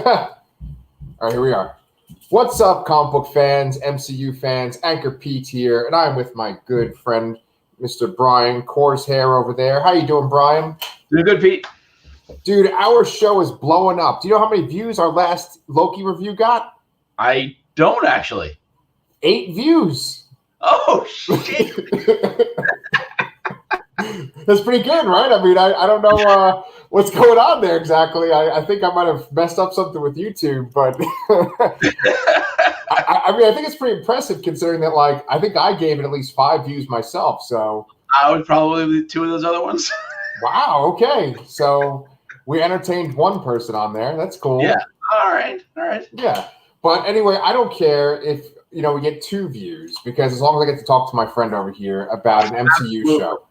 All right, here we are. What's up, comic book fans, MCU fans? Anchorpete here, and I'm with my good friend, Mr. Brian, Core's hair over there. How you doing, Brian? Doing good, Pete. Dude, our show is blowing up. Do you know how many views our last Loki review got? I don't actually. 8 views. Oh, shit. That's pretty good, right? I mean, I don't know what's going on there exactly. I think I might have messed up something with YouTube, but I mean, I think it's pretty impressive considering that, like, I think I gave it at least 5 views myself. So I would probably 2 of those other ones. Wow. Okay. So we entertained one person on there. That's cool. Yeah. All right. Yeah. But anyway, I don't care if, we get 2 views because as long as I get to talk to my friend over here about an MCU show.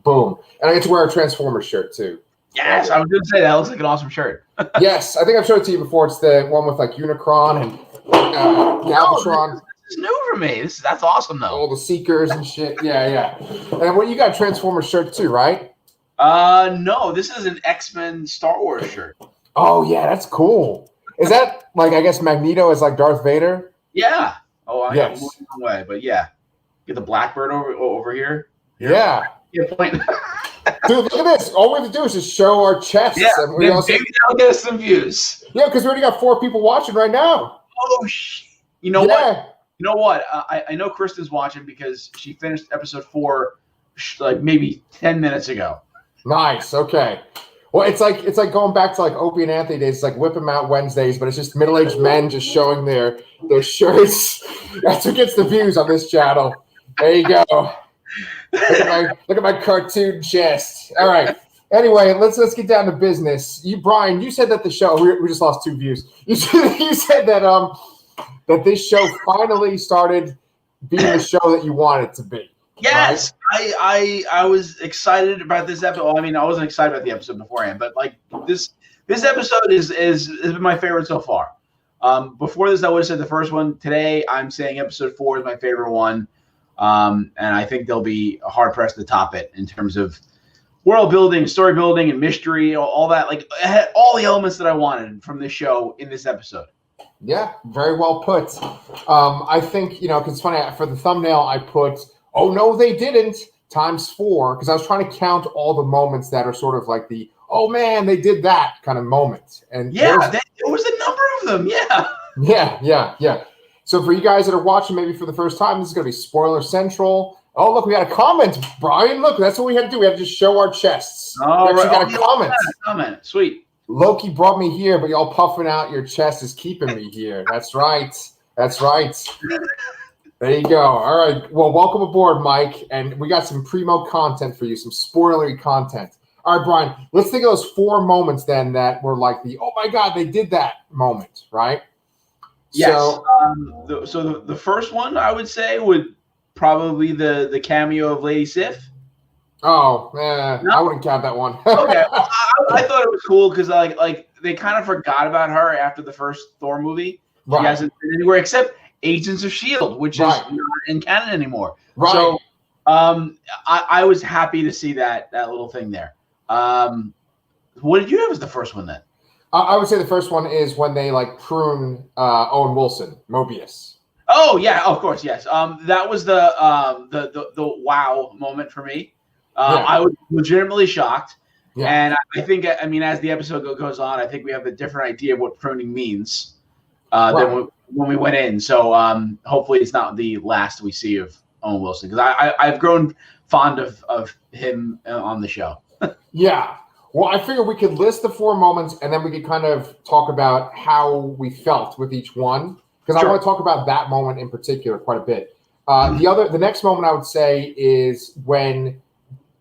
Boom. And I get to wear a Transformers shirt too. Yes, I was going to say that looks like an awesome shirt. Yes, I think I've showed it to you before. It's the one with like Unicron and Galvatron. This is new for me. That's awesome though. All the Seekers and shit. Yeah. And what you got a Transformers shirt too, right? No, this is an X-Men Star Wars shirt. Oh yeah, that's cool. Is that like, I guess Magneto is like Darth Vader? Yeah. Oh, I yes. moved the wrong way, but yeah. Get the Blackbird over here. Yeah. Point. Dude, look at this. All we have to do is just show our chests. Yeah, and maybe that'll get us some views. Yeah, because we already got 4 people watching right now. Oh, shit. You know what? You know what? I know Kristen's watching because she finished episode 4 like maybe 10 minutes ago. Nice. Okay. Well, it's like going back to like Opie and Anthony days. It's like Whip 'em Out Wednesdays, but it's just middle-aged men just showing their shirts. That's what gets the views on this channel. There you go. Look at my cartoon chest. All right. Anyway, let's get down to business. Brian, you said that the show we just lost 2 views. You said that that this show finally started being the show that you wanted it to be. Yes, right? I was excited about this episode. Well, I mean, I wasn't excited about the episode beforehand, but like this episode has been my favorite so far. Before this, I would have said the first one. Today, I'm saying episode 4 is my favorite one. And I think they'll be hard pressed to top it in terms of world building, story building, and mystery, all that. Like, it had all the elements that I wanted from this show in this episode. Yeah, very well put. I think, because it's funny, for the thumbnail, I put, oh, no, they didn't, ×4, because I was trying to count all the moments that are sort of like the, oh, man, they did that kind of moment. And yeah, there was a number of them, yeah. Yeah. So for you guys that are watching maybe for the first time, this is going to be spoiler central. Oh, look, we got a comment, Brian. Look, that's what we had to do. We had to just show our chests. Oh, we actually got a comment. Sweet. Loki brought me here, but y'all puffing out your chest is keeping me here. That's right. There you go. All right. Well, welcome aboard, Mike. And we got some primo content for you, some spoilery content. All right, Brian, let's think of those 4 moments then that were like the, oh, my God, they did that moment, right? Yes. So, the first one I would say would probably the cameo of Lady Sif. Oh, no? I wouldn't count that one. Okay, I thought it was cool because like they kind of forgot about her after the first Thor movie. Right. She hasn't been anywhere except Agents of S.H.I.E.L.D., which is not in canon anymore. Right. So I was happy to see that little thing there. What did you have as the first one then? I would say the first one is when they like prune Owen Wilson, Mobius. Oh yeah, of course, yes. That was the wow moment for me. I was legitimately shocked, and I think as the episode goes on, I think we have a different idea of what pruning means than when we went in. So hopefully, it's not the last we see of Owen Wilson because I've grown fond of him on the show. Yeah. Well, I figured we could list the 4 moments, and then we could kind of talk about how we felt with each one, because I want to talk about that moment in particular quite a bit. The next moment I would say is when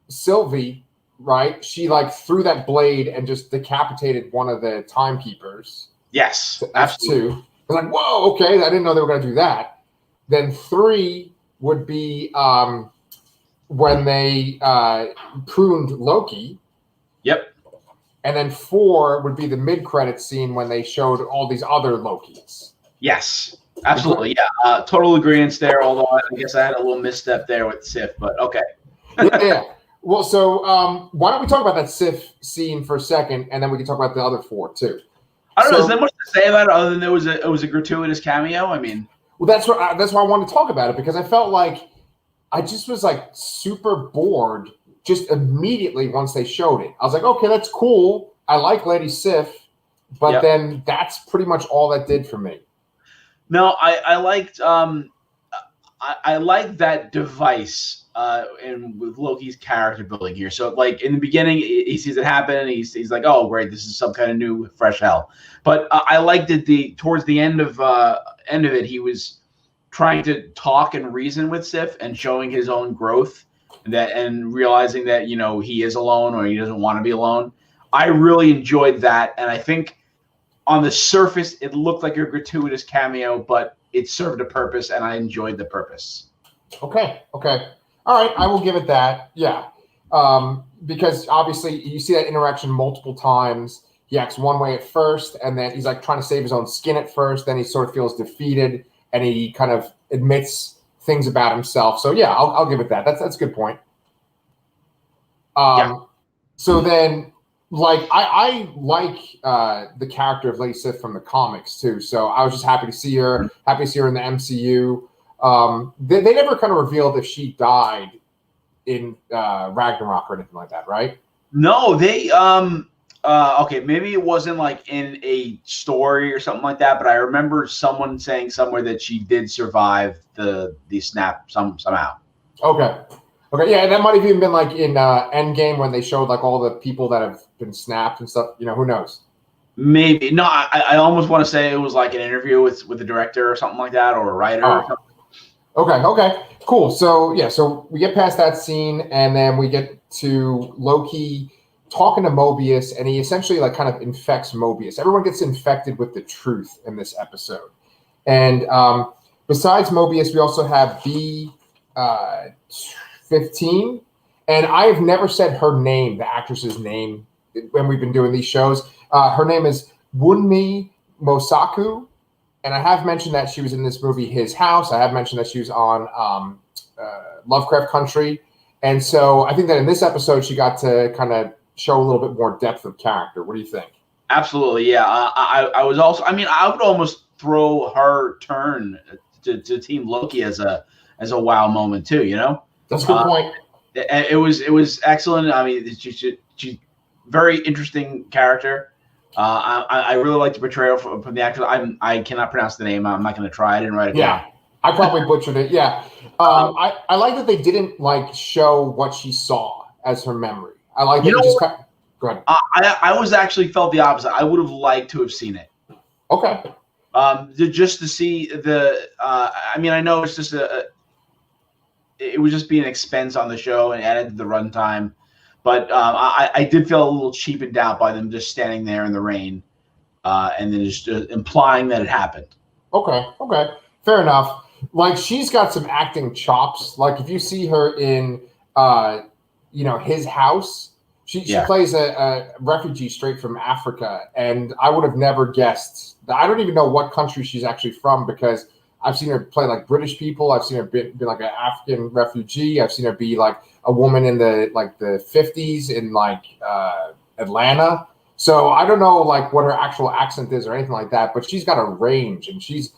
Sylvie, right? She like threw that blade and just decapitated one of the timekeepers. Yes, absolutely. I was like, whoa, okay, I didn't know they were going to do that. Then 3 would be when they pruned Loki. Yep. And then 4 would be the mid-credit scene when they showed all these other Lokis. Yes, absolutely. Yeah, total agreement there. Although I guess I had a little misstep there with Sif, but okay. Yeah. Well, so why don't we talk about that Sif scene for a second, and then we can talk about the other 4 too. I don't know. Is there much to say about it other than it was a gratuitous cameo? I mean, well, that's why I wanted to talk about it, because I felt like I just was like super bored just immediately once they showed it. I was like, okay, that's cool. I like Lady Sif, but then that's pretty much all that did for me. No, I liked I like that device and with Loki's character building here. So like in the beginning, he sees it happen, and he's like, oh great, this is some kind of new fresh hell. But I liked it towards the end of it, he was trying to talk and reason with Sif and showing his own growth and realizing that he is alone or he doesn't want to be alone. I really enjoyed that, and I think on the surface it looked like a gratuitous cameo, but it served a purpose, and I enjoyed the purpose. Okay. All right, I will give it that. Yeah, because obviously you see that interaction multiple times. He acts one way at first, and then he's like trying to save his own skin at first. Then he sort of feels defeated, and he kind of admits things about himself. So yeah, I'll give it that. That's a good point. So then, like I like the character of Lady Sif from the comics too. So I was just happy to see her in the MCU. They never kind of revealed if she died in Ragnarok or anything like that, right? No, they okay, maybe it wasn't like in a story or something like that, but I remember someone saying somewhere that she did survive the snap somehow. Okay, yeah, that might have even been like in Endgame when they showed like all the people that have been snapped and stuff. Who knows? Maybe. No, I almost want to say it was like an interview with the director or something like that, or a writer or something. Okay, cool. So yeah, so we get past that scene, and then we get to Loki talking to Mobius, and he essentially like kind of infects Mobius. Everyone gets infected with the truth in this episode. And besides Mobius, we also have B15, and I have never said her name, the actress's name, when we've been doing these shows. Her name is Wunmi Mosaku. And I have mentioned that she was in this movie, His House. I have mentioned that she was on Lovecraft Country. And so I think that in this episode, she got to kind of show a little bit more depth of character. What do you think? Absolutely, yeah. I was also, I mean, I would almost throw her turn to Team Loki as a wow moment too, That's a good point. It was excellent. I mean, she's very interesting character. I really like the portrayal from the actress. I cannot pronounce the name. I'm not going to try. I didn't write it down. I probably butchered it. Yeah. I like that they didn't like show what she saw as her memory. I like that. Go ahead. I was actually felt the opposite. I would have liked to have seen it. Okay. Just to see the. I mean, I know it's just it would just be an expense on the show and added to the runtime. But I did feel a little cheapened out by them just standing there in the rain and then just implying that it happened. Okay. Fair enough. Like, she's got some acting chops. Like, if you see her in, His House, she plays a refugee straight from Africa. And I would have never guessed. I don't even know what country she's actually from, because I've seen her play like British people. I've seen her be like an African refugee. I've seen her be like a woman in the 50s in like Atlanta. So I don't know like what her actual accent is or anything like that, but she's got a range, and she's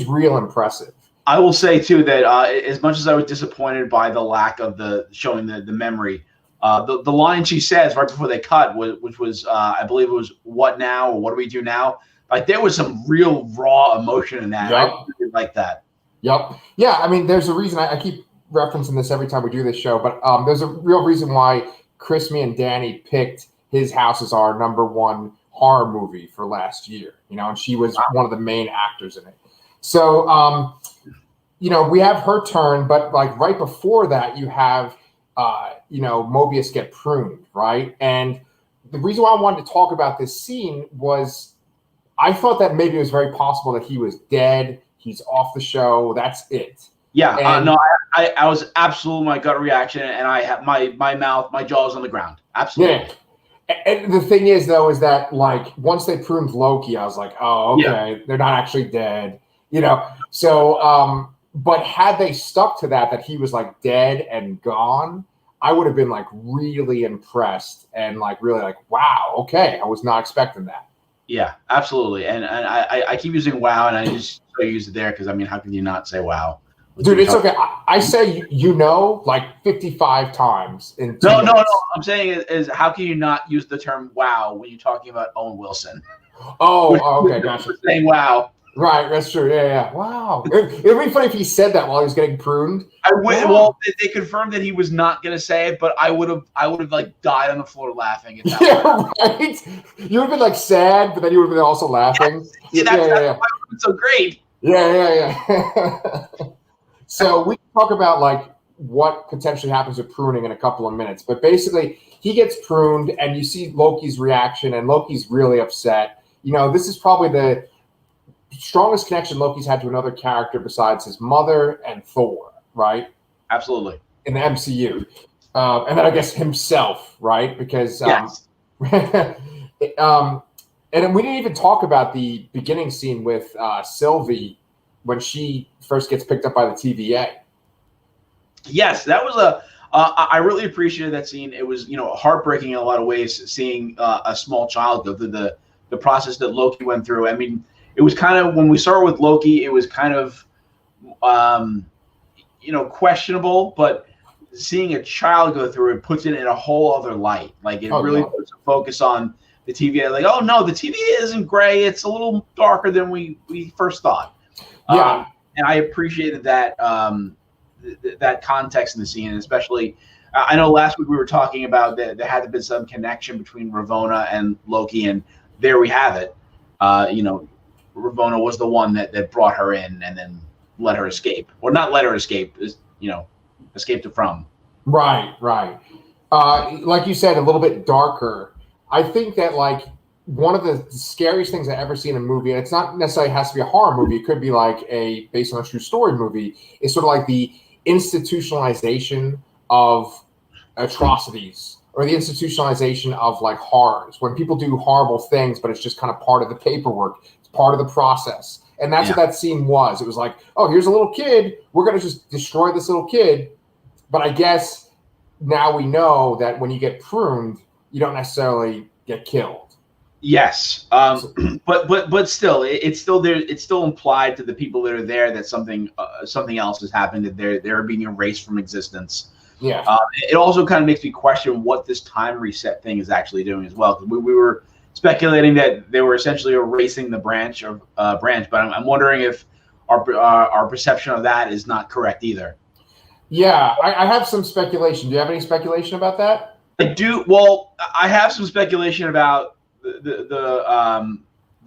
real impressive. I will say too that as much as I was disappointed by the lack of showing the memory, the line she says right before they cut, which was I believe it was "What now?" or "What do we do now?" Like, there was some real raw emotion in that. Yep. I really like that. Yep. Yeah. I mean, there's a reason I keep referencing this every time we do this show, but there's a real reason why Chris, me, and Danny picked His House as our #1 horror movie for last year. And she was one of the main actors in it. So, we have her turn, but like right before that, you have, Mobius get pruned, right? And the reason why I wanted to talk about this scene was I thought that maybe it was very possible that he was dead. He's off the show. That's it. Yeah. No, I was absolutely my gut reaction, and I had my jaw was on the ground. Absolutely. Yeah. And the thing is, though, is that like once they pruned Loki, I was like, oh, okay, they're not actually dead. So, but had they stuck to that he was like dead and gone, I would have been like really impressed and like really like, wow, okay, I was not expecting that. Yeah, absolutely. And I keep using wow, and I just use it there because I mean, how can you not say wow? Dude, it's okay. I say like 55 times in 2 No, no, no. minutes. I'm saying is how can you not use the term wow when you're talking about Owen Wilson? Okay, gotcha. Saying wow. Right, that's true. Yeah. Wow. It'd be funny if he said that while he was getting pruned. Wow. Well, they confirmed that he was not going to say it, but I would have like died on the floor laughing at that. Yeah, right. You would have been like sad, but then you would have been also laughing. Yes. That's why it's so great. Yeah. So we can talk about like what potentially happens with pruning in a couple of minutes, but basically he gets pruned, and you see Loki's reaction, and Loki's really upset. This is probably the strongest connection Loki's had to another character besides his mother and Thor, right? Absolutely. In the MCU. And then I guess himself, right? Because yes. And then we didn't even talk about the beginning scene with Sylvie when she first gets picked up by the TVA. Yes, that was I really appreciated that scene. It was, heartbreaking in a lot of ways, seeing a small child go through the process that Loki went through. I mean, it was kind of, when we started with Loki, it was kind of, questionable, but seeing a child go through it puts it in a whole other light. Like it really puts a focus on the TVA. Like, oh no, the TVA isn't gray. It's a little darker than we first thought. Yeah. And I appreciated that, that context in the scene, and especially, I know last week we were talking about that there had to be some connection between Ravonna and Loki, and there we have it. Ravonna was the one that brought her in and then let her escape, or not let her escape, escaped it from. Right. Like you said, a little bit darker. I think that like one of the scariest things I ever seen in a movie, and it's not necessarily has to be a horror movie, it could be like a based on a true story movie, is sort of like the institutionalization of atrocities, or the institutionalization of like horrors, when people do horrible things, but it's just kind of part of the paperwork, it's part of the process. And that's what that scene was. It was like, oh, here's a little kid, we're going to just destroy this little kid. But I guess now we know that when you get pruned, you don't necessarily get killed. Yes, but still, it's still there. It's still implied to the people that are there that something else has happened, that they're being erased from existence. Yeah. It also kind of makes me question what this time reset thing is actually doing as well. Because we were speculating that they were essentially erasing the branch, but I'm wondering if our perception of that is not correct either. Yeah, I have some speculation. Do you have any speculation about that? I do. Well, I have some speculation about the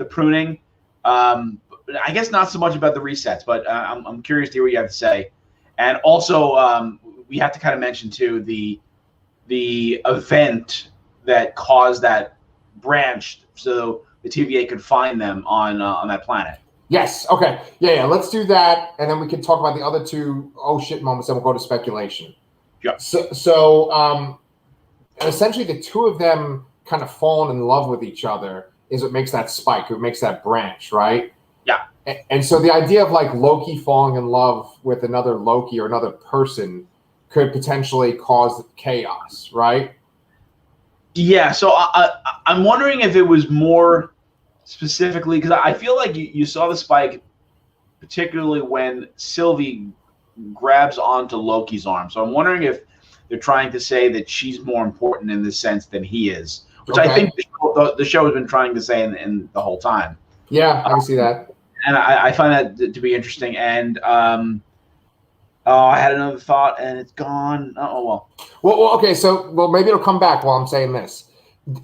pruning. I guess not so much about the resets, but I'm curious to hear what you have to say. And also, we have to kind of mention too the event that caused that branch, so the TVA could find them on that planet. Yes. Okay. Yeah. Let's do that, and then we can talk about the other two oh shit moments. Then we'll go to speculation. Yeah. So essentially, the two of them kind of falling in love with each other is what makes that spike. What makes that branch, right? Yeah. And so the idea of like Loki falling in love with another Loki or another person could potentially cause chaos, right? Yeah. So I'm wondering if it was more specifically, because I feel like you saw the spike, particularly when Sylvie grabs onto Loki's arm. So I'm wondering if they're trying to say that she's more important in this sense than he is, which I think the show has been trying to say in the whole time. Yeah, I can see that. And I find that to be interesting. And I had another thought, and it's gone. Well, okay. So, maybe it'll come back while I'm saying this.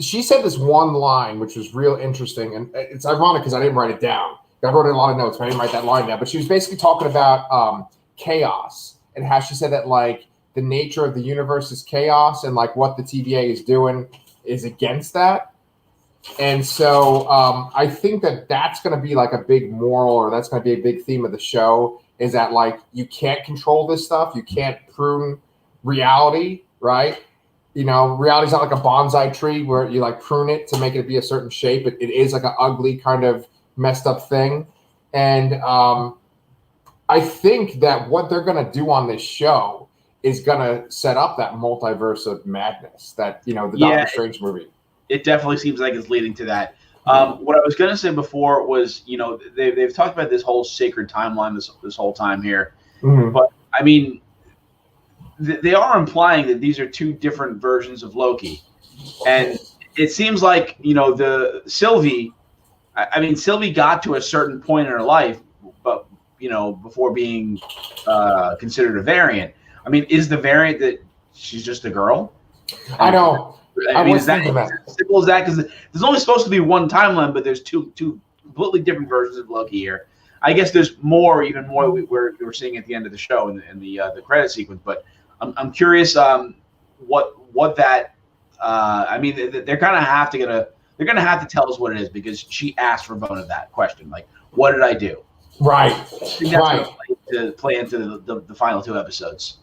She said this one line, which was real interesting, and it's ironic because I didn't write it down. I wrote in a lot of notes, but I didn't write that line down. But she was basically talking about chaos, and how she said that like the nature of the universe is chaos, and like what the TVA is doing is against that. And so I think that that's going to be like a big moral, or that's going to be a big theme of the show, is that like you can't control this stuff. You can't prune reality, right? Reality's not like a bonsai tree where you like prune it to make it be a certain shape. It is like an ugly kind of messed up thing. And I think that what they're going to do on this show is going to set up that multiverse of madness that, the Doctor Strange movie. It definitely seems like it's leading to that. What I was going to say before was, they've talked about this whole sacred timeline this whole time here, but I mean, they are implying that these are two different versions of Loki, and it seems like the Sylvie. I mean, Sylvie got to a certain point in her life, but before being considered a variant. I mean, is the variant that she's just a girl? I know. I mean, is that as simple as that? Because there's only supposed to be one timeline, but there's two completely different versions of Loki here. I guess there's even more that we're seeing at the end of the show in the credit sequence. But I'm curious what that. I mean, they're gonna have to tell us what it is, because she asked Ravonna that question, like, what did I do? Right. I think that's gonna play into the final two episodes.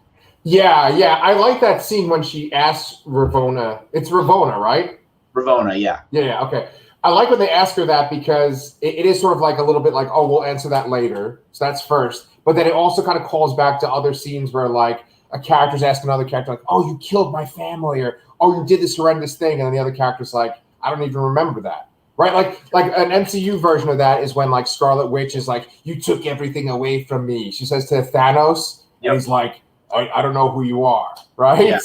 Yeah. I like that scene when she asks Ravonna. It's Ravonna, right? Ravonna, yeah. Yeah, okay. I like when they ask her that, because it is sort of like a little bit like, oh, we'll answer that later. So that's first. But then it also kind of calls back to other scenes where, like, a character's asking another character, like, oh, you killed my family, or, oh, you did this horrendous thing. And then the other character's like, I don't even remember that. Right? Like an MCU version of that is when, like, Scarlet Witch is like, you took everything away from me. She says to Thanos, and he's like, I don't know who you are, right? Yeah.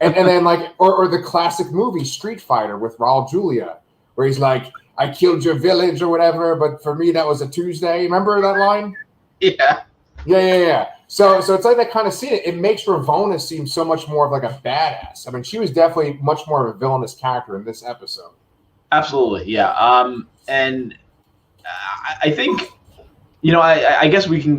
and then like, or the classic movie Street Fighter with Raul Julia, where he's like, I killed your village or whatever, but for me that was a Tuesday. Remember that line? Yeah. So it's like that kind of scene. It makes Ravonna seem so much more of like a badass. I mean, she was definitely much more of a villainous character in this episode. Absolutely, yeah. And I think, I guess we can.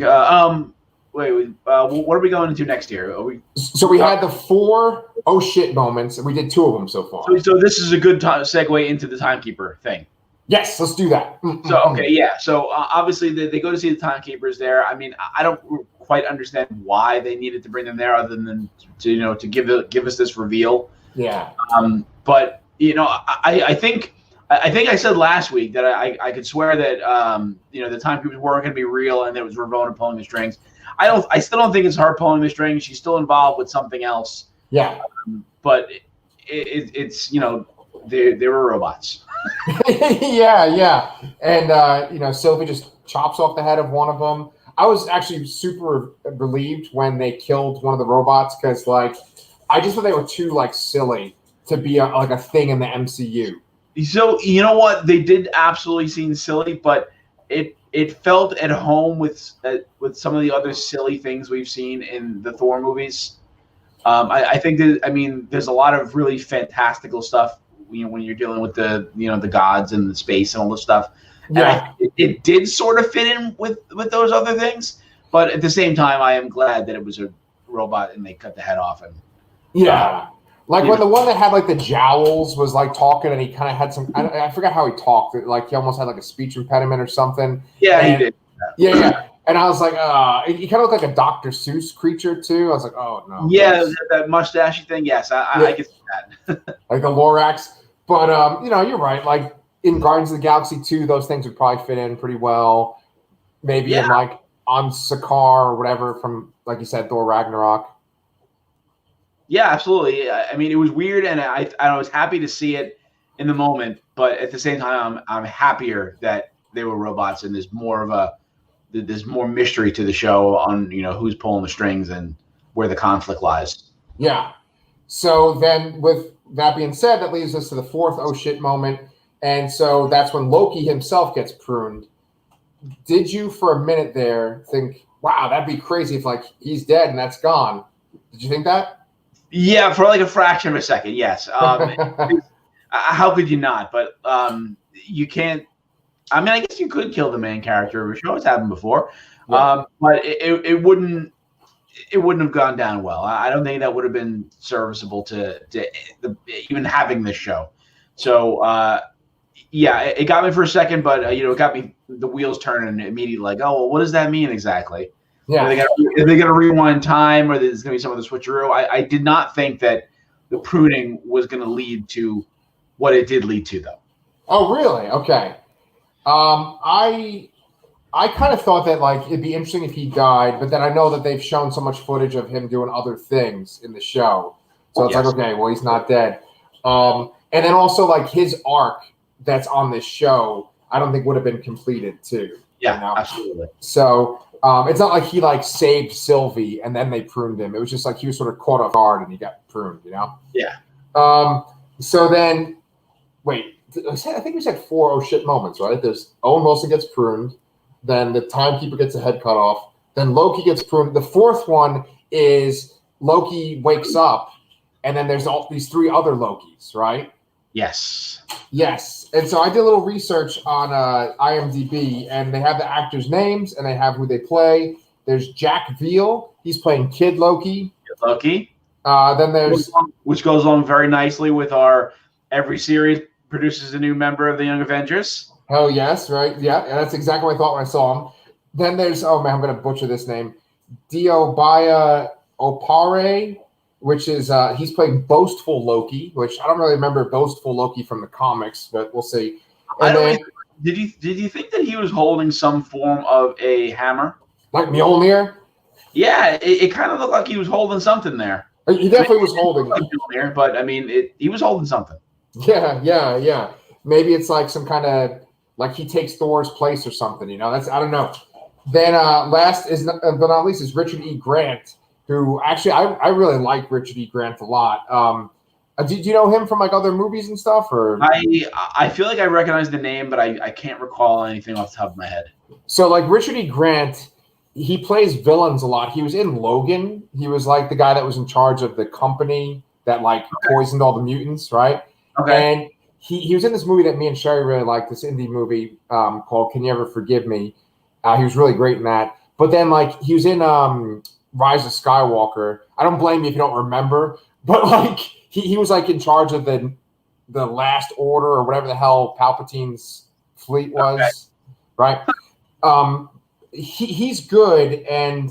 Wait. What are we going into next year? So we had the 4 oh shit moments, and we did 2 of them so far. So this is a good segue into the timekeeper thing. Yes, let's do that. So okay, yeah. So obviously they go to see the timekeepers there. I mean, I don't quite understand why they needed to bring them there, other than to give us this reveal. Yeah. But I think I said last week that I could swear that the timekeepers weren't going to be real, and it was Ravonna pulling the strings. I still don't think it's her pulling the strings. She's still involved with something else. Yeah. But it's they were robots. yeah. And Sylvie just chops off the head of one of them. I was actually super relieved when they killed one of the robots, because like I just thought they were too like silly to be like a thing in the MCU. So you know what, they did absolutely seem silly, but it felt at home with some of the other silly things we've seen in the Thor movies. I think there's a lot of really fantastical stuff when you're dealing with the gods and the space and all this stuff. Yeah, and it did sort of fit in with those other things, but at the same time, I am glad that it was a robot and they cut the head off. And like when the one that had like the jowls was like talking, and he kind of had some, I forgot how he talked. Like he almost had like a speech impediment or something. Yeah, he did. Yeah. And I was like, he kind of looked like a Dr. Seuss creature too. I was like, oh no. Yeah, that mustachy thing. Yes, I get that. Like the Lorax. But you're right. Like in Guardians of the Galaxy 2, those things would probably fit in pretty well. Maybe in like on Sakaar or whatever from, like you said, Thor Ragnarok. Yeah, absolutely. I mean, it was weird, and I was happy to see it in the moment, but at the same time, I'm happier that they were robots, and there's more mystery to the show on who's pulling the strings and where the conflict lies. Yeah. So then, with that being said, that leads us to the 4th oh shit moment, and so that's when Loki himself gets pruned. Did you, for a minute there, think, "Wow, that'd be crazy if like he's dead and that's gone"? Did you think that? Yeah, for like a fraction of a second, yes. How could you not? But you can't. I mean, I guess you could kill the main character of a show. It's happened before, but it wouldn't have gone down well. I don't think that would have been serviceable to even having this show. So it got me for a second, but it got me the wheels turning immediately. Like, oh, well, what does that mean exactly? Yeah, are they going to rewind time, or there's going to be some of the switcheroo? I did not think that the pruning was going to lead to what it did lead to, though. Oh, really? Okay. I kind of thought that like it'd be interesting if he died, but then I know that they've shown so much footage of him doing other things in the show, so it's like, okay, well, he's not dead. And then also like his arc that's on this show, I don't think would have been completed too. Yeah, you know? absolutely. So it's not like he like saved Sylvie and then they pruned him. It was just like he was sort of caught off guard and he got pruned, you know? Yeah. So then, wait, I think we said 4 oh shit moments, right? There's Owen Wilson gets pruned, then the timekeeper gets a head cut off, then Loki gets pruned. The fourth one is Loki wakes up, and then there's all these 3 other Lokis, right? Yes. Yes. And so I did a little research on IMDb, and they have the actors' names, and they have who they play. There's Jack Veal. He's playing Kid Loki. Loki. Then there's... Which goes along very nicely with our every series produces a new member of the Young Avengers. Oh, yes, right. Yeah, that's exactly what I thought when I saw him. Then there's, oh, man, I'm going to butcher this name. Diobaya Opare, which is, he's playing Boastful Loki, which I don't really remember Boastful Loki from the comics, but we'll see. And did you think that he was holding some form of a hammer? Like Mjolnir? Yeah, it kind of looked like he was holding something there. He definitely was holding like Mjolnir, but I mean, he was holding something. Yeah. Maybe it's like some kind of, like he takes Thor's place or something, you know? That's, I don't know. Then last is, but not least, is Richard E. Grant, who actually I really like Richard E. Grant a lot. Do you know him from like other movies and stuff? Or I feel like I recognize the name, but I can't recall anything off the top of my head. So like Richard E. Grant, he plays villains a lot. He was in Logan. He was like the guy that was in charge of the company that like poisoned all the mutants, right? Okay. And he was in this movie that me and Sherry really liked, this indie movie called Can You Ever Forgive Me? He was really great in that. But then like he was in Rise of Skywalker. I don't blame you if you don't remember, but like he was like in charge of the Last Order or whatever the hell Palpatine's fleet was, right? He's good, and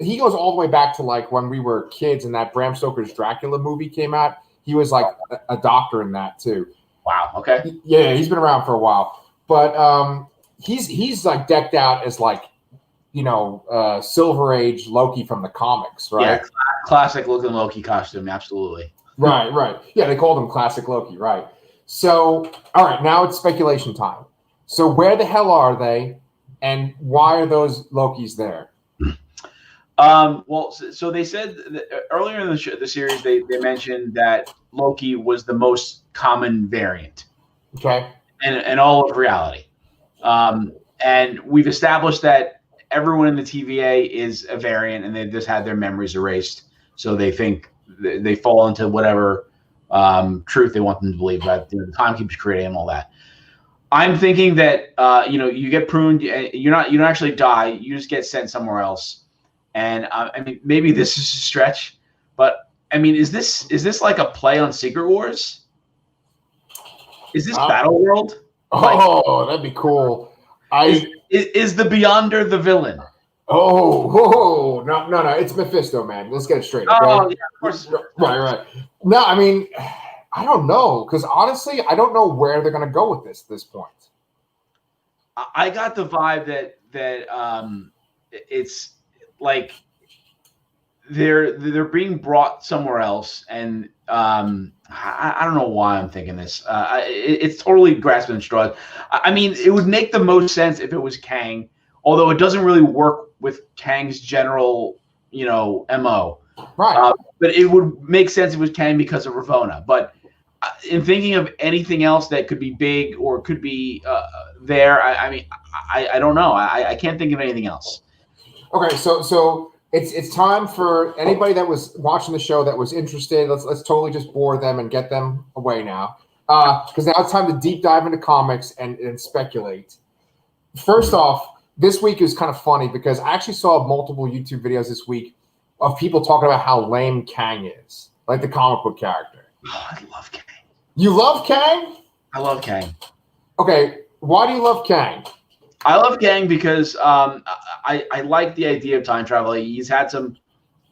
he goes all the way back to like when we were kids and that Bram Stoker's Dracula movie came out. He was like a doctor in that too. Wow. Okay. Yeah, he's been around for a while, but he's like decked out as like, you know, Silver Age Loki from the comics, right? Yeah, classic looking Loki costume, absolutely. Right. Yeah, they called him Classic Loki, right? So, all right, now it's speculation time. So, where the hell are they, and why are those Lokis there? Well, so they said that earlier in the series, they mentioned that Loki was the most common variant. Okay. In all of reality. And we've established that everyone in the TVA is a variant, and they've just had their memories erased. So they think they fall into whatever truth they want them to believe. That the timekeeper's creating and all that. I'm thinking that you get pruned. You don't actually die. You just get sent somewhere else. And I mean, maybe this is a stretch, but I mean, is this like a play on Secret Wars? Is this Battle World? Oh, that'd be cool. Is the Beyonder the villain? Oh, no, it's Mephisto, man. Let's get it straight. Okay? Oh, yeah, of course. Right. No, I mean, I don't know, because honestly, I don't know where they're gonna go with this at this point. I got the vibe that it's like they're being brought somewhere else, and I don't know why I'm thinking this. It's totally grasping at straws. I mean, it would make the most sense if it was Kang, although it doesn't really work with Kang's general, MO. Right. But it would make sense if it was Kang because of Ravonna. But in thinking of anything else that could be big or could be there, I mean, I don't know. I can't think of anything else. Okay, so it's time for anybody that was watching the show that was interested. Let's totally just bore them and get them away now, because now it's time to deep dive into comics and speculate. First off, this week is kind of funny because I actually saw multiple YouTube videos this week of people talking about how lame Kang is, like the comic book character. Oh, I love Kang. You love Kang? I love Kang. Okay, why do you love Kang? I love Kang because I like the idea of time travel. He's had some.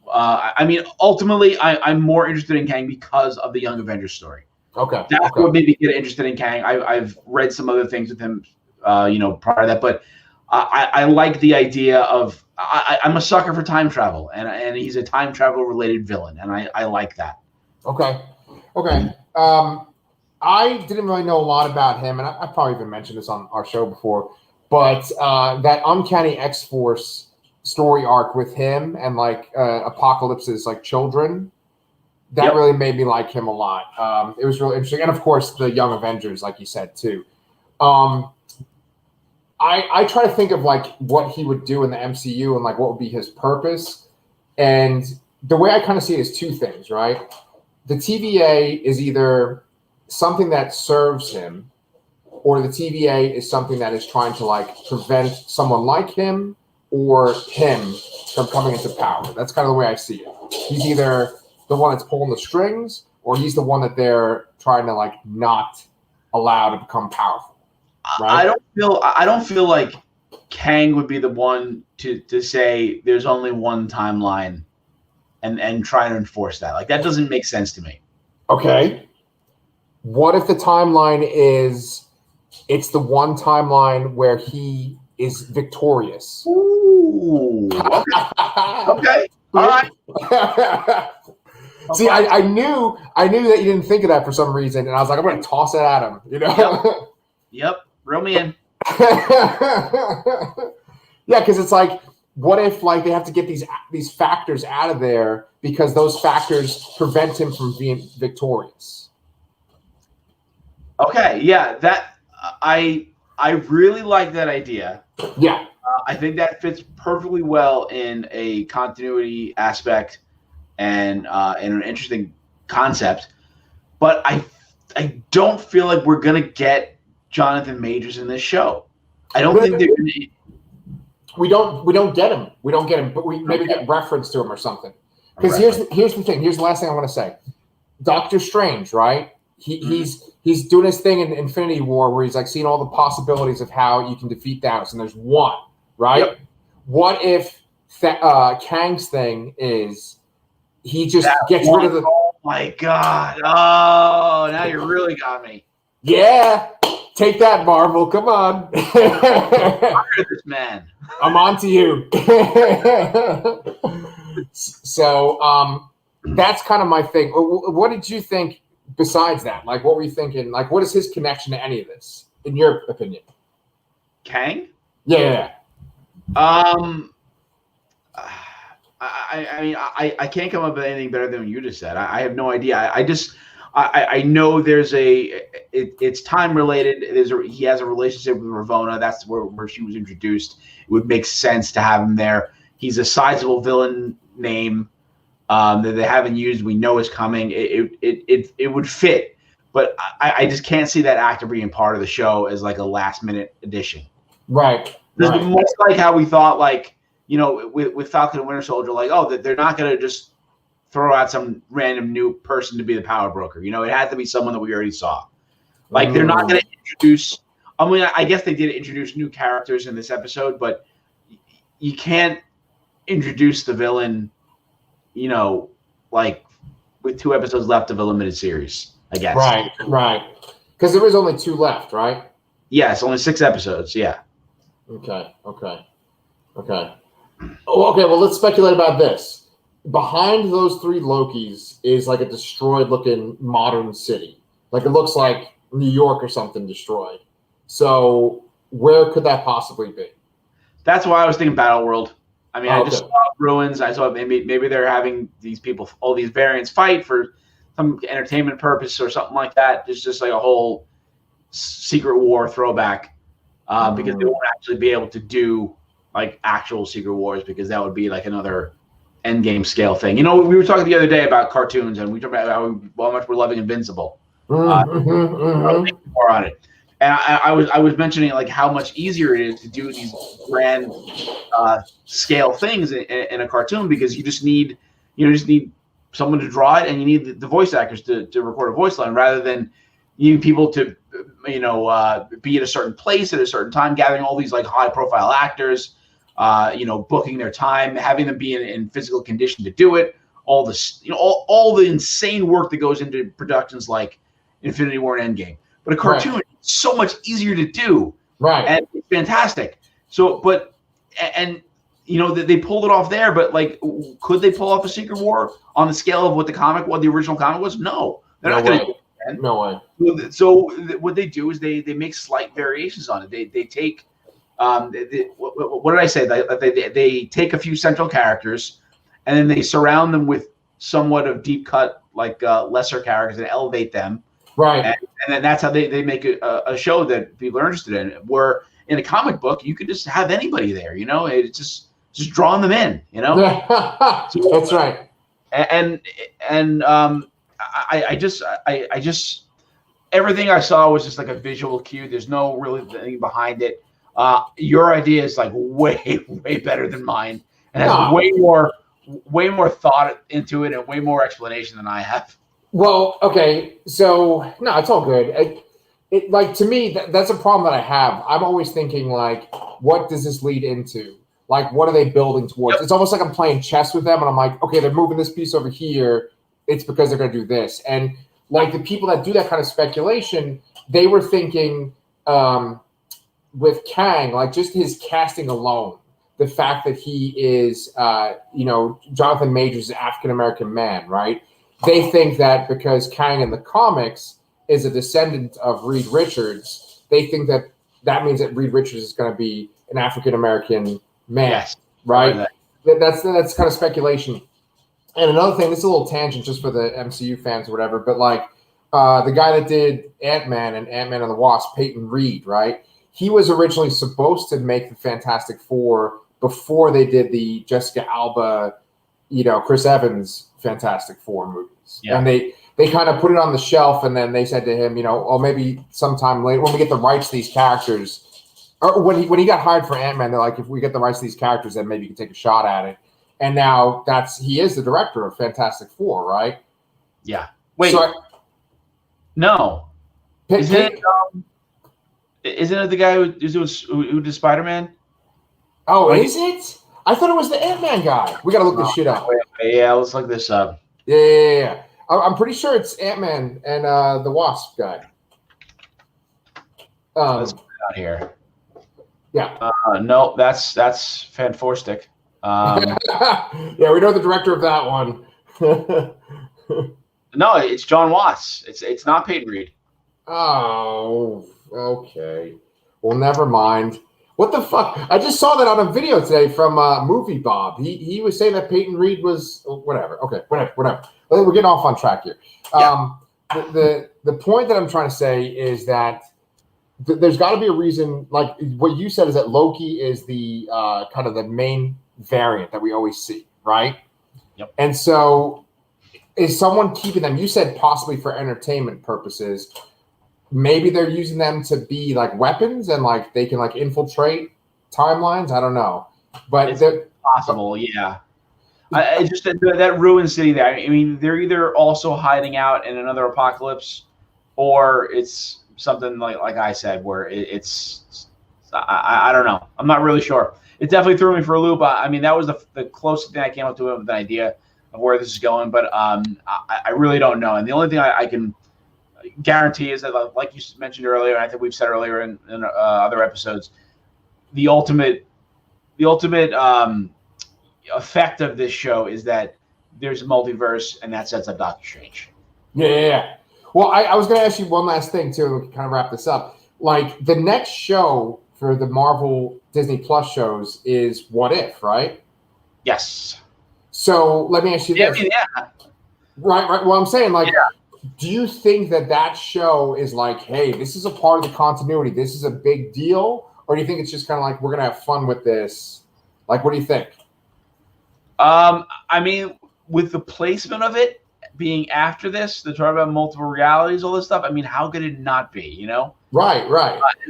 I mean, ultimately, I'm more interested in Kang because of the Young Avengers story. Okay, that's what made me get interested in Kang. I've read some other things with him, prior to that, but I like the idea of. I'm a sucker for time travel, and he's a time travel related villain, and I like that. Okay. I didn't really know a lot about him, and I probably even mentioned this on our show before, but that Uncanny X-Force story arc with him and like Apocalypse's like children, that really made me like him a lot. It was really interesting. And of course, the Young Avengers, like you said, too. I try to think of like what he would do in the MCU and like what would be his purpose. And the way I kind of see it is two things, right? The TVA is either something that serves him, or the TVA is something that is trying to like prevent someone like him or him from coming into power. That's kind of the way I see it. He's either the one that's pulling the strings, or he's the one that they're trying to like not allow to become powerful. Right? I don't feel like Kang would be the one to say there's only one timeline and try to enforce that. Like that doesn't make sense to me. Okay. What if the timeline is it's the one timeline where he is victorious? Ooh. Okay. All right. See, I knew that you didn't think of that for some reason, and I was like, I'm going to toss it at him. You know? Yep. Reel me in. Yeah, because it's like, what if like they have to get these factors out of there because those factors prevent him from being victorious? Okay. Yeah. That I really like that idea. Yeah. I think that fits perfectly well in a continuity aspect and in an interesting concept. But I don't feel like we're gonna get Jonathan Majors in this show. I don't think they're gonna. We don't get him. We don't get him, but we maybe get reference to him or something. Because here's the thing. Here's the last thing I want to say. Doctor Strange, right? He's doing his thing in Infinity War where he's like seeing all the possibilities of how you can defeat Thanos, and there's one, right? Yep. What if Kang's thing is he just gets rid of the? Oh my God! Oh, now you really got me. Yeah, take that, Marvel. Come on. This man. I'm on to you. So that's kind of my thing. What did you think besides that? Like, what were you thinking? Like, what is his connection to any of this, in your opinion? Kang? Yeah. I mean, I can't come up with anything better than what you just said. I have no idea. I know there's it's time related. He has a relationship with Ravonna. That's where she was introduced. It would make sense to have him there. He's a sizable villain name that they haven't used. We know is coming. It would fit, but I just can't see that actor being part of the show as like a last minute addition. Right. Much like how we thought, like, you know, with Falcon and Winter Soldier, like, oh, that they're not going to just throw out some random new person to be the power broker. You know, it had to be someone that we already saw. Like, they're not going to introduce. I mean, I guess they did introduce new characters in this episode, but you can't introduce the villain, you know, like with 2 episodes left of a limited series, I guess. Right. Because there was only 2 left, right? Yes, only 6 episodes. Yeah. Okay. Well, let's speculate about this. Behind those 3 Lokis is like a destroyed-looking modern city. Like it looks like New York or something destroyed. So where could that possibly be? That's why I was thinking Battle World. I mean, I just saw ruins. I saw maybe they're having these people, all these variants, fight for some entertainment purpose or something like that. It's just like a whole Secret War throwback. Because they won't actually be able to do like actual Secret Wars because that would be like another Endgame scale thing. You know, we were talking the other day about how much we're loving Invincible. More on it, and I was mentioning like how much easier it is to do these grand scale things in a cartoon because you just need someone to draw it and you need the voice actors to record a voice line rather than you need people to be at a certain place at a certain time, gathering all these like high profile actors, booking their time, having them be in physical condition to do it. All this, all the insane work that goes into productions like Infinity War and Endgame. But a cartoon is so much easier to do. Right. And it's fantastic. So, they pulled it off there, but like, could they pull off a Secret War on the scale of what the original comic was? No, they're not going to do man. No way. So what they do is they make slight variations on it. They take what did I say? They take a few central characters, and then they surround them with somewhat of deep cut, like lesser characters, and elevate them. Right. And then that's how they make a show that people are interested in. Where in a comic book, you could just have anybody there. It's just drawing them in. That's right. And I just everything I saw was just like a visual cue. There's no really thing behind it. Your idea is like way better than mine, and has way more thought into it and way more explanation than I have. Well, okay, so no, it's all good. It like to me that's a problem that I have. I'm always thinking like, what does this lead into? Like, what are they building towards? Yep. It's almost like I'm playing chess with them, and I'm like, okay, they're moving this piece over here. It's because they're going to do this. And like the people that do that kind of speculation, they were thinking with Kang, like just his casting alone, the fact that he is, Jonathan Majors is an African-American man, right? They think that because Kang in the comics is a descendant of Reed Richards, they think that means that Reed Richards is going to be an African-American man, yes, right? That's kind of speculation. And another thing, this is a little tangent just for the MCU fans or whatever, but like the guy that did Ant-Man and Ant-Man and the Wasp, Peyton Reed, right? He was originally supposed to make the Fantastic Four before they did the Jessica Alba, Chris Evans Fantastic Four movies. Yeah. And they kind of put it on the shelf, and then they said to him, maybe sometime later when we get the rights to these characters, or when he got hired for Ant-Man, they're like, if we get the rights to these characters, then maybe you can take a shot at it. And now he is the director of Fantastic Four, right? Yeah. Wait. No. Isn't it the guy who did Spider-Man? Oh, is it? I thought it was the Ant-Man guy. We got to look this shit up. Yeah, let's look this up. Yeah. I'm pretty sure it's Ant-Man and the Wasp guy. Let's put it out here. Yeah. No, that's Fan Four Stick. Yeah, we know the director of that one. No, it's John Watts. It's not Peyton Reed. Oh, okay. Well, never mind. What the fuck? I just saw that on a video today from Movie Bob. He was saying that Peyton Reed was whatever. Okay, whatever. We're getting off on track here. Yeah. The point that I'm trying to say is that there's got to be a reason. Like what you said is that Loki is the kind of the main variant that we always see, right? Yep. And so is someone keeping them? You said possibly for entertainment purposes. Maybe they're using them to be like weapons and like they can like infiltrate timelines. I don't know, but it's possible. Yeah, I just that ruined city there. I mean, they're either also hiding out in another apocalypse, or it's something like I said, where it's I don't know. I'm not really sure. It definitely threw me for a loop. I mean, that was the closest thing I came up to with an idea of where this is going, but I really don't know. And the only thing I can guarantee is that, like you mentioned earlier, and I think we've said earlier in other episodes, the ultimate effect of this show is that there's a multiverse, and that sets up Doctor Strange. Yeah. Well, I was going to ask you one last thing too, to kind of wrap this up. Like the next show for the Marvel Disney Plus shows is What If, right? Yes. So let me ask you this. Yeah. Right. Well, I'm saying do you think that show is like, hey, this is a part of the continuity, this is a big deal? Or do you think it's just kind of like, we're going to have fun with this? Like, what do you think? I mean, with the placement of it being after this, they're talking about multiple realities, all this stuff. I mean, how could it not be, Right.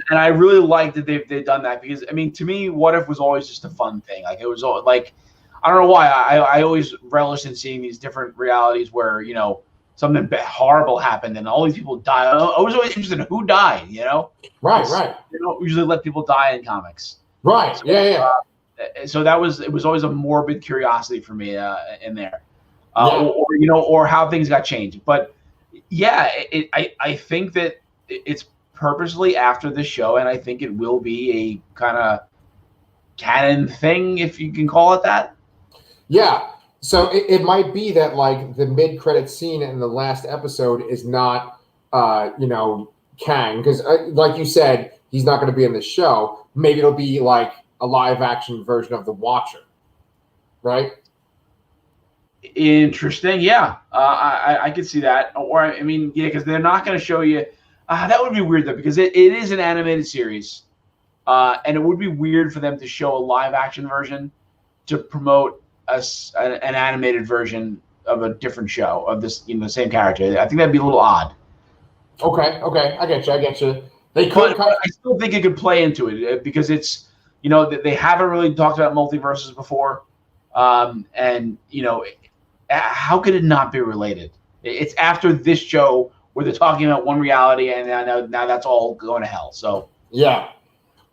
And I really like that they've done that because, I mean, to me, What If was always just a fun thing. Like, it was like, I don't know why. I always relished in seeing these different realities where, something horrible happened and all these people died. I was always interested in who died, Right. They don't usually let people die in comics. Right. So, yeah. So it was always a morbid curiosity for me in there, or how things got changed. But yeah, I think that it's purposely after the show, and I think it will be a kind of canon thing, if you can call it that. Yeah. So it might be that like the mid-credit scene in the last episode is not Kang, because like you said, he's not going to be in the show. Maybe it'll be like a live action version of the Watcher, right? Interesting. Yeah, I could see that. Or I mean, yeah, because they're not going to show you. That would be weird though, because it is an animated series, and it would be weird for them to show a live action version to promote an animated version of a different show of this, the same character. I think that'd be a little odd. Okay, I get you. They could. But I still think it could play into it because it's, they haven't really talked about multiverses before, and how could it not be related? It's after this show where they're talking about one reality, and now that's all going to hell. So yeah,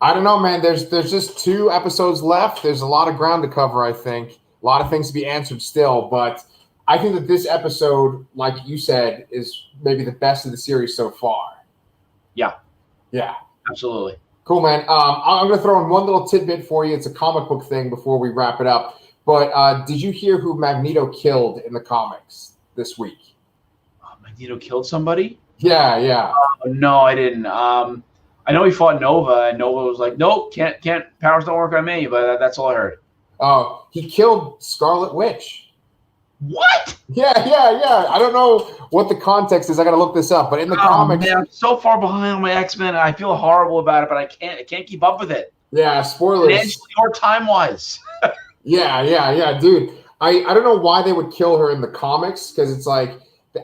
I don't know, man. There's just 2 episodes left. There's a lot of ground to cover. I think a lot of things to be answered still, but I think that this episode, like you said, is maybe the best of the series so far. Yeah, absolutely. Cool, man. I'm going to throw in one little tidbit for you. It's a comic book thing before we wrap it up. But did you hear who Magneto killed in the comics this week? Magneto killed somebody? Yeah. No, I didn't. I know he fought Nova, and Nova was like, "Nope, can't. Powers don't work on me." But that's all I heard. Oh, he killed Scarlet Witch. What? Yeah. I don't know what the context is. I got to look this up. But in the comics, man, I'm so far behind on my X-Men. I feel horrible about it, but I can't keep up with it. Yeah, spoilers. Financially or time-wise. Yeah, dude. I don't know why they would kill her in the comics, because it's like,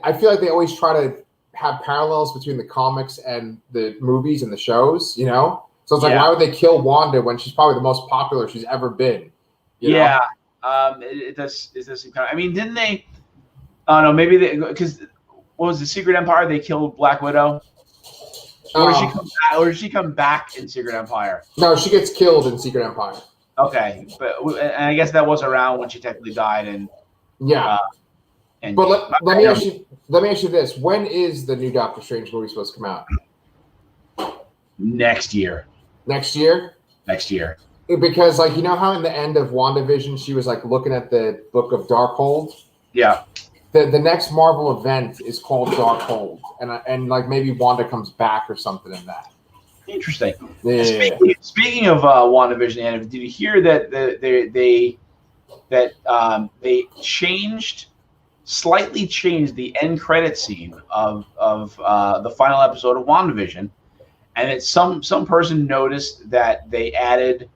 I feel like they always try to have parallels between the comics and the movies and the shows, So it's like, why would they kill Wanda when she's probably the most popular she's ever been? You know? It does seem kind of. I mean, didn't they? Oh no, maybe because what was the Secret Empire? They killed Black Widow. Or does she come back in Secret Empire? No, she gets killed in Secret Empire. Okay, and I guess that was around when she technically died. And but let me ask you this: when is the new Doctor Strange movie supposed to come out? Next year. Next year. Because, like, how in the end of WandaVision, she was, like, looking at the book of Darkhold? Yeah. The next Marvel event is called Darkhold. And like, maybe Wanda comes back or something in that. Interesting. Yeah. Speaking of WandaVision, Anna, did you hear that they slightly changed the end credit scene of the final episode of WandaVision? And that some person noticed that they added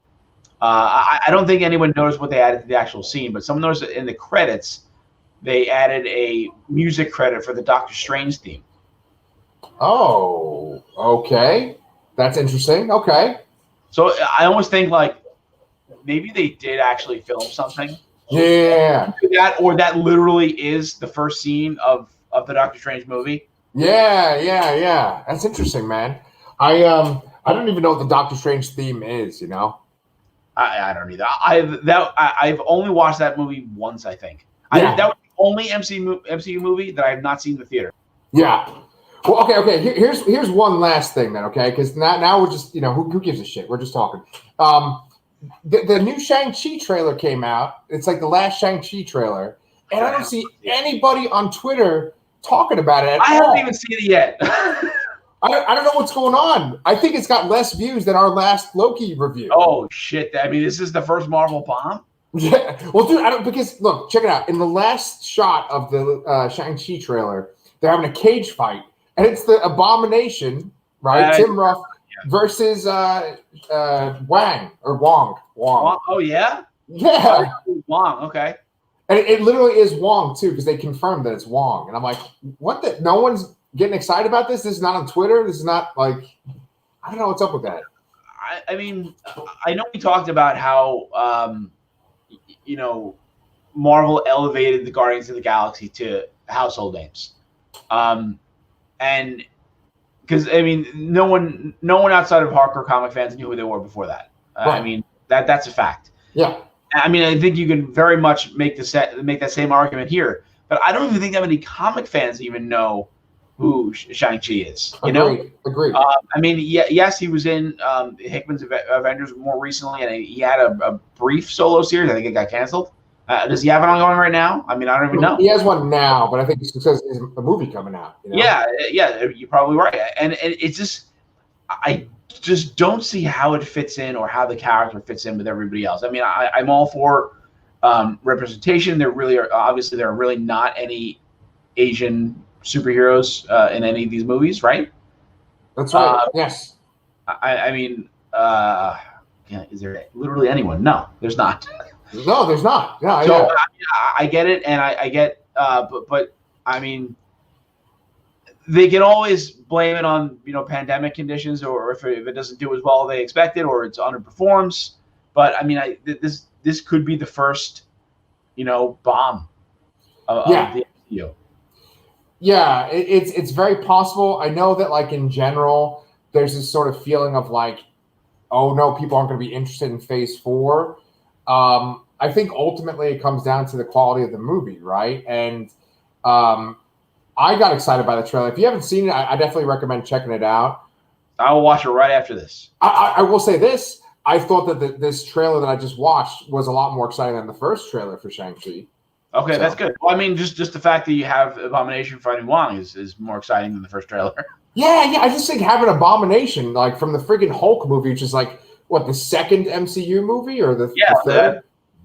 I don't think anyone noticed what they added to the actual scene, but someone noticed that in the credits they added a music credit for the Doctor Strange theme. Oh, okay. That's interesting. Okay. So I almost think like maybe they did actually film something. Yeah. That literally is the first scene of the Doctor Strange movie. Yeah. That's interesting, man. I don't even know what the Doctor Strange theme is, I don't either. I've only watched that movie once, I think. Yeah. That was the only MCU movie that I have not seen in the theater. Yeah. Well, okay. Here's one last thing then, okay? Because now we're just, who gives a shit? We're just talking. The new Shang-Chi trailer came out. It's like the last Shang-Chi trailer, and I don't see anybody on Twitter talking about it at all. I haven't even seen it yet. I don't know what's going on. I think it's got less views than our last Loki review. Oh shit! I mean, this is the first Marvel bomb. Yeah. Well, dude, because look, check it out. In the last shot of the Shang-Chi trailer, they're having a cage fight, and it's the Abomination, right? Tim Roth versus Wong. Oh yeah. Yeah. Wong. Okay. And it literally is Wong too, because they confirmed that it's Wong, and I'm like, what? No one's getting excited about this. This is not on Twitter. This is not like, I don't know what's up with that. I mean, I know we talked about how, Marvel elevated the Guardians of the Galaxy to household names. And because, I mean, no one outside of hardcore comic fans knew who they were before that. Right. I mean, that's a fact. Yeah. I mean, I think you can very much make that same argument here. But I don't even think that many comic fans even know who Shang-Chi is. Agreed. I mean, yes, he was in Hickman's Avengers more recently, and he had a brief solo series. I think it got canceled. Does he have it ongoing right now? I mean, I don't even know. He has one now, but I think it's because there's a movie coming out. You know? Yeah, you're probably right. And it's just, I just don't see how it fits in or how the character fits in with everybody else. I mean, I'm all for representation. There are really not any Asian superheroes in any of these movies, right? That's right. Yes. I mean, is there literally anyone? No, there's not. No, there's not. Yeah, So yeah. I get it, and I get, but I mean, they can always blame it on pandemic conditions, or if it doesn't do as well as they expected, or it's underperforms. But I mean, this could be the first bomb of the MCU. Yeah, it's very possible. I know that like in general, there's this sort of feeling of like, oh no, people aren't going to be interested in Phase 4. I think ultimately it comes down to the quality of the movie, right? And I got excited by the trailer. If you haven't seen it, I definitely recommend checking it out. I will watch it right after this. I will say this. I thought that this trailer that I just watched was a lot more exciting than the first trailer for Shang-Chi. Okay, so that's good. Well, I mean, just the fact that you have Abomination fighting Wong is more exciting than the first trailer. Yeah. I just think having Abomination, like from the friggin' Hulk movie, which is like, what, the second MCU movie or the third?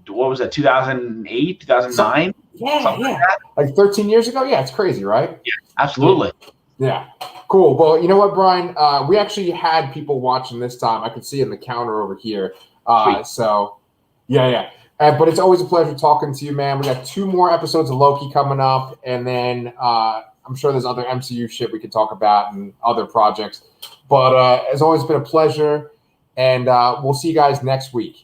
What was that, 2008, 2009? Yeah. Like 13 years ago? Yeah, it's crazy, right? Yeah, absolutely. Yeah. Cool. Well, you know what, Brian? We actually had people watching this time. I could see in the counter over here. So, yeah. But it's always a pleasure talking to you, man. We got 2 more episodes of Loki coming up, and then I'm sure there's other MCU shit we could talk about and other projects. But it's always been a pleasure, and we'll see you guys next week.